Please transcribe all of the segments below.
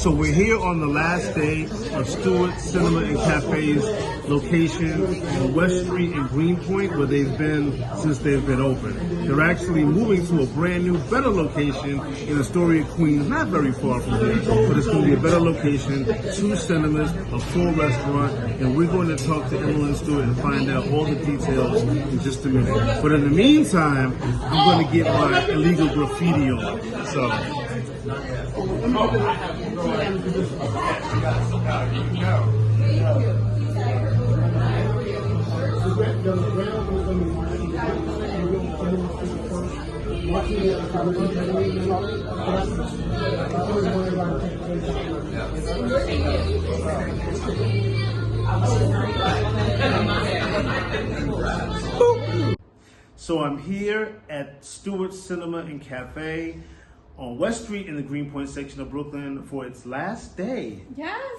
So we're here on the last day of Stuart Cinema and Cafe's location on West Street in Greenpoint, where they've been since they've been open. They're actually moving to a brand new, better location in Astoria, Queens, not very far from here, but it's going to be a better location, 2 cinemas, a full restaurant, and we're going to talk to Emily and Stuart and find out all the details in just a minute. But in the meantime, I'm going to get my illegal graffiti on. So. So I'm here at Stuart Cinema and Cafe on West Street in the Greenpoint section of Brooklyn for its last day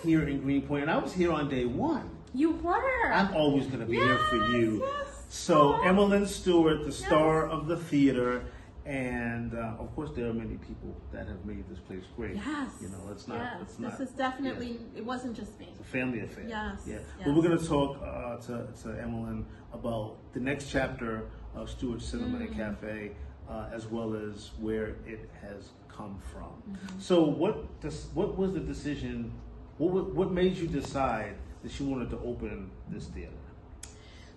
here in Greenpoint. And I was here on day 1. You were. I'm always going to be here for you. Yes. So Emily Stuart, the star of the theater, and of course there are many people that have made this place great. Yes. You know, it's not. Yes. It's not. This is definitely. It wasn't just me. It's a family affair. Yes. Yeah. Yes. But we're going to talk to Emily about the next chapter of Stuart Cinema and Cafe, as well as where it has come from. So what was the decision? What made you decide that you wanted to open this theater?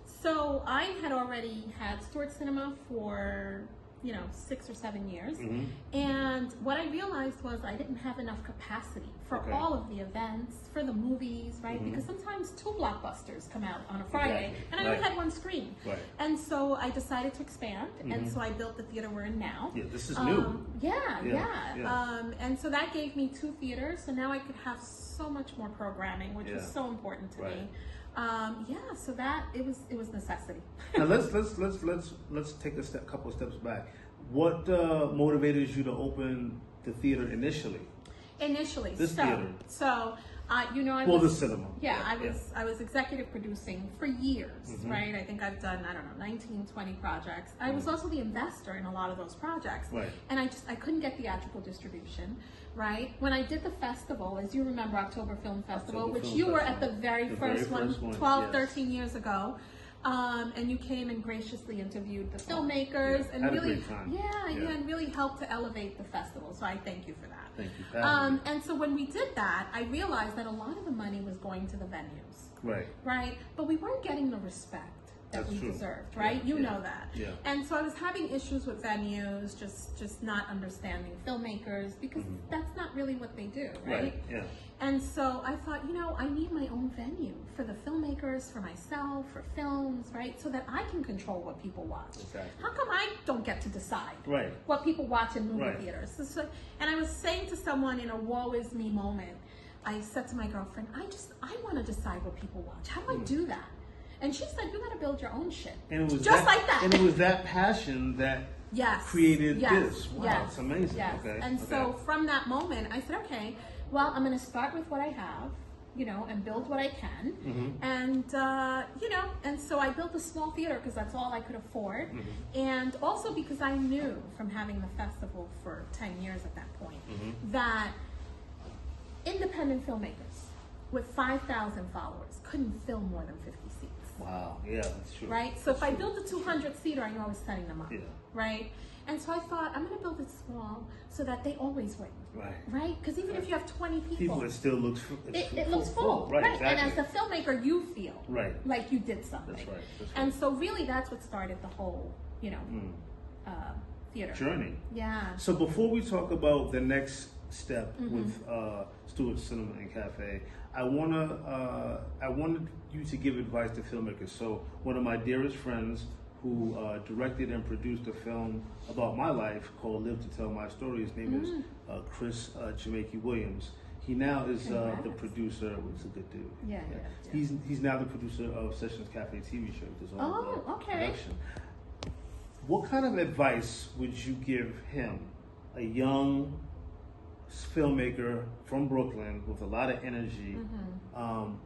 So I had already had Stuart Cinema for 6 or 7 years, and what I realized was I didn't have enough capacity for all of the events, for the movies, right? Because sometimes 2 blockbusters come out on a Friday, and I only had 1 screen. And so I decided to expand, and so I built the theater we're in now. Yeah, this is new. And so that gave me 2 theaters, so now I could have so much more programming, which was so important to me. So that it was necessity. Now let's take a couple of steps back. What motivated you to open the theater initially? This theater. So I the cinema. I was executive producing for years, right? I think I've done 19, 20 projects. I was also the investor in a lot of those projects, and I couldn't get theatrical distribution. Right? When I did the festival, as you remember, October Film Festival, which you were at the very first one, 12, 13 years ago, and you came and graciously interviewed the filmmakers and really, and really helped to elevate the festival. So I thank you for that. Thank you for having me. And so when we did that, I realized that a lot of the money was going to the venues. Right? But we weren't getting the respect that we deserved, right? You know that. And so I was having issues with venues, just not understanding filmmakers, because that's not really what they do, right? And so I thought, I need my own venue for the filmmakers, for myself, for films, right? So that I can control what people watch. How come I don't get to decide what people watch in movie theaters? And I was saying to someone in a woe is me moment, I said to my girlfriend, I want to decide what people watch. How do I do that? And she said, you got to build your own shit. And it was just like that. And it was that passion that created this. Wow, it's amazing. And so from that moment, I said, okay, well, I'm going to start with what I have, and build what I can. And, and so I built a small theater because that's all I could afford. And also because I knew from having the festival for 10 years at that point, that independent filmmakers with 5,000 followers couldn't fill more than 50 seats. Wow, yeah, that's true. Right? So if I built a 200-seater, I knew I was setting them up. Right? And so I thought, I'm going to build it small so that they always win. Right? Because even if you have 20 people, it still looks full. It looks full. Right. And as a filmmaker, you feel like you did something. That's right. And so really that's what started the whole, theater journey. Yeah. So before we talk about the next step with Stuart Cinema and Cafe, I wanted you to give advice to filmmakers. So one of my dearest friends who directed and produced a film about my life called Live to Tell My Story, his name is Chris Jamaica Williams. He now is the producer, which is a good dude. He's now the producer of Sessions Cafe TV show. Does all the production. What kind of advice would you give him, a young filmmaker from Brooklyn with a lot of energy?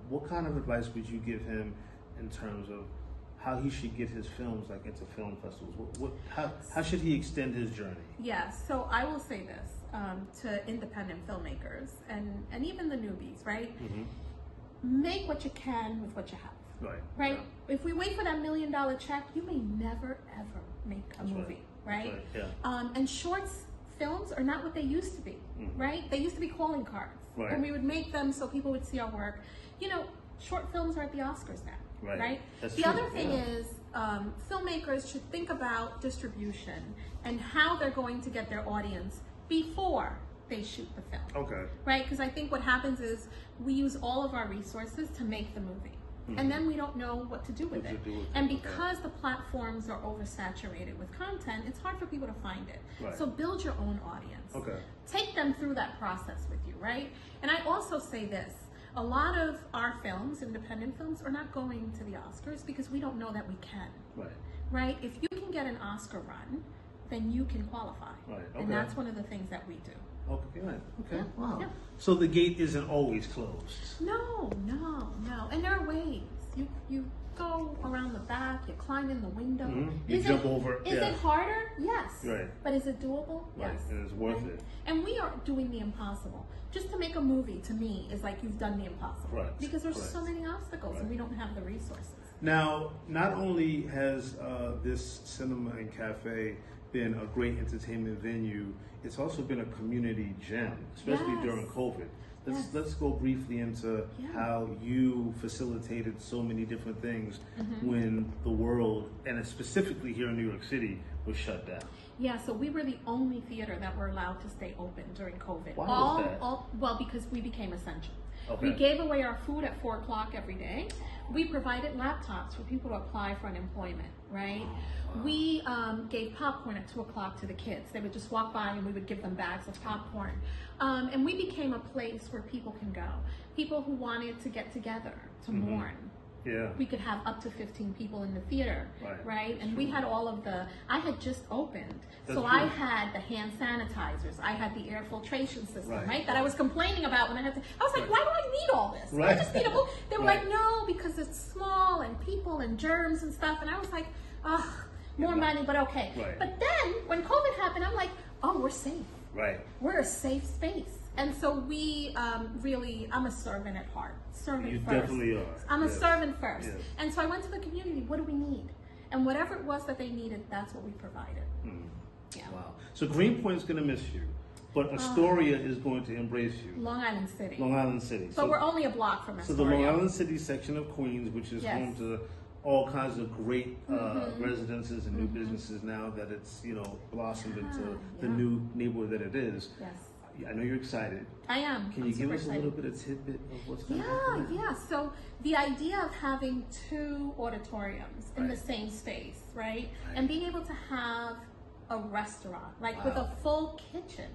What kind of advice would you give him in terms of how he should get his films like into film festivals? How should he extend his journey? Yes, so I will say this to independent filmmakers and even the newbies, right? Make what you can with what you have. Right? Yeah. If we wait for that $1 million check, you may never ever make a movie, right? Yeah. And shorts films are not what they used to be, right? They used to be calling cards, and we would make them so people would see our work. You know, short films are at the Oscars now, right? That's the true. other thing is filmmakers should think about distribution and how they're going to get their audience before they shoot the film. Okay. Right? Because I think what happens is we use all of our resources to make the movie. And then we don't know what to do with it. And because the platforms are oversaturated with content, it's hard for people to find it. So build your own audience. Take them through that process with you, right? And I also say this, a lot of our films, independent films, are not going to the Oscars because we don't know that we can. Right? If you can get an Oscar run, then you can qualify. And that's one of the things that we do. Okay. Yeah. Wow. Yeah. So the gate isn't always closed. No. And there are ways. You go around the back. You climb in the window. You jump over. Is it harder? Yes. Right. But is it doable? Yes. And it's worth it. And we are doing the impossible. Just to make a movie, to me, is like you've done the impossible. Because there's so many obstacles, and we don't have the resources. Now, not only has this cinema and cafe been a great entertainment venue, it's also been a community gem, especially during COVID. Let's go briefly into how you facilitated so many different things when the world, and specifically here in New York City, was shut down. Yeah, so we were the only theater that were allowed to stay open during COVID. Why was that? Well, because we became essential. We gave away our food at 4 o'clock every day. We provided laptops for people to apply for unemployment, right? We gave popcorn at 2 o'clock to the kids. They would just walk by and we would give them bags of popcorn. And we became a place where people can go. People who wanted to get together, to mourn. Yeah. We could have up to 15 people in the theater, right? And we had all of I had just opened. I had the hand sanitizers. I had the air filtration system, right? That I was complaining about when I had to. I was like, why do I need all this? I just need a book. They were like, no, because it's small and people and germs and stuff. And I was like, ugh, more money, but okay. But then when COVID happened, I'm like, oh, we're safe. We're a safe space. And so we really, I'm a servant at heart. Servant first. You definitely are. I'm a servant first. And so I went to the community, what do we need? And whatever it was that they needed, that's what we provided. Yeah. Wow. So Greenpoint's going to miss you, but Astoria is going to embrace you. Long Island City. Long Island City. But we're only a block from Astoria. So the Long Island City section of Queens, which is home to all kinds of great residences and new businesses now that it's, blossomed into the new neighborhood that it is. Yes. I know you're excited. I am. Can you give us a little bit of tidbit of what's going to happen? Yeah. So the idea of having 2 auditoriums in the same space, right? And being able to have a restaurant, with a full kitchen.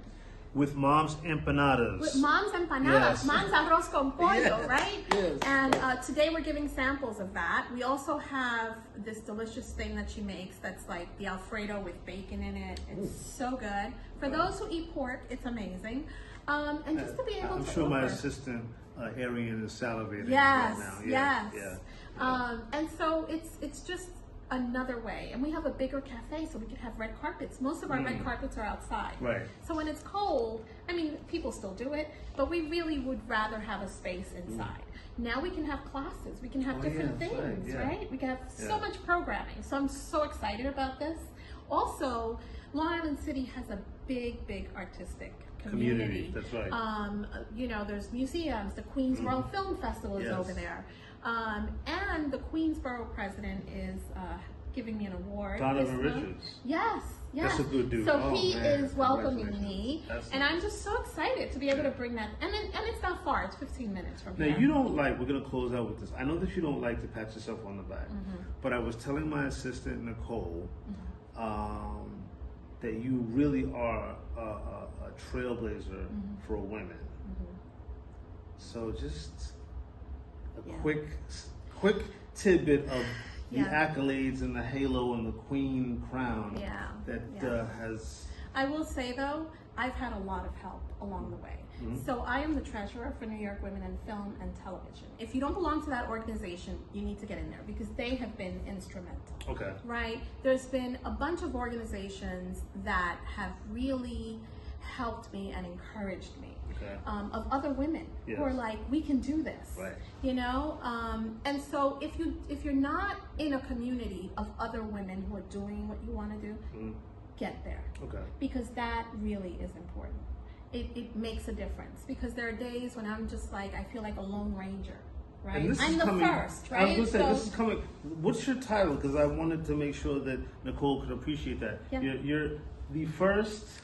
With mom's empanadas. With mom's empanadas, mom's arroz con pollo, right? Yes. And today we're giving samples of that. We also have this delicious thing that she makes that's like the Alfredo with bacon in it. It's so good. For those who eat pork, it's amazing. And just to be able to I'm sure my assistant, Aryan, is salivating right now. Yes. And so it's just another way, and we have a bigger cafe so we can have red carpets. Most of our red carpets are outside, so when it's cold, I mean, people still do it, but we really would rather have a space inside. Now we can have classes, we can have different things, right? We can have so much programming, so I'm so excited about this. Also, Long Island City has a big artistic community. That's right. There's museums, the Queens World Film Festival is over there. And the Queensborough president is giving me an award. Donovan Richards. Yes. That's a good dude. So he is welcoming me, and I'm just so excited to be able to bring that. And it's not far; it's 15 minutes from here. Now you don't we're gonna close out with this. I know that you don't like to pat yourself on the back, but I was telling my assistant Nichole that you really are a trailblazer for women. So just a quick tidbit of the accolades and the halo and the queen crown that has. I will say though, I've had a lot of help along the way. So I am the treasurer for New York Women in Film and Television. If you don't belong to that organization, you need to get in there because they have been instrumental. Okay. Right? There's been a bunch of organizations that have really helped me and encouraged me. Okay. Of other women who are like, we can do this. Right. You know? And so if you're not in a community of other women who are doing what you want to do, get there. Okay. Because that really is important. It makes a difference because there are days when I'm just like, I feel like a lone ranger, right? I'm the first, right? I was going to say, this is coming. What's your title? Because I wanted to make sure that Nichole could appreciate that. Yeah. You're the first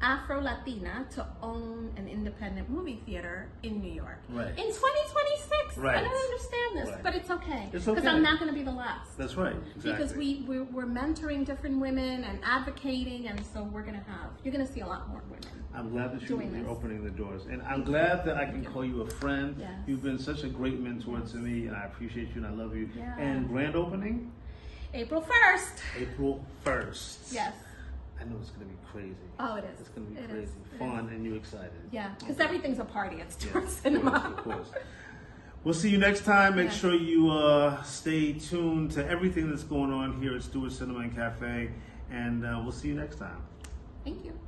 Afro-Latina to own an independent movie theater in New York. Right. In 2026. Right. I don't understand this, but it's okay. It's okay. Because I'm not going to be the last. That's right. Exactly. Because we're mentoring different women and advocating, and so you're going to see a lot more women. I'm glad that you're opening the doors. And I'm glad that I can call you a friend. Yes. You've been such a great mentor to me, and I appreciate you, and I love you. Yeah. And grand opening? April 1st. April 1st. Yes. I know it's going to be crazy. Oh, it is. It's going to be crazy. Fun, and you excited. Yeah, because everything's a party at Stuart Cinema. Of course. We'll see you next time. Make sure you stay tuned to everything that's going on here at Stuart Cinema and Cafe, and we'll see you next time. Thank you.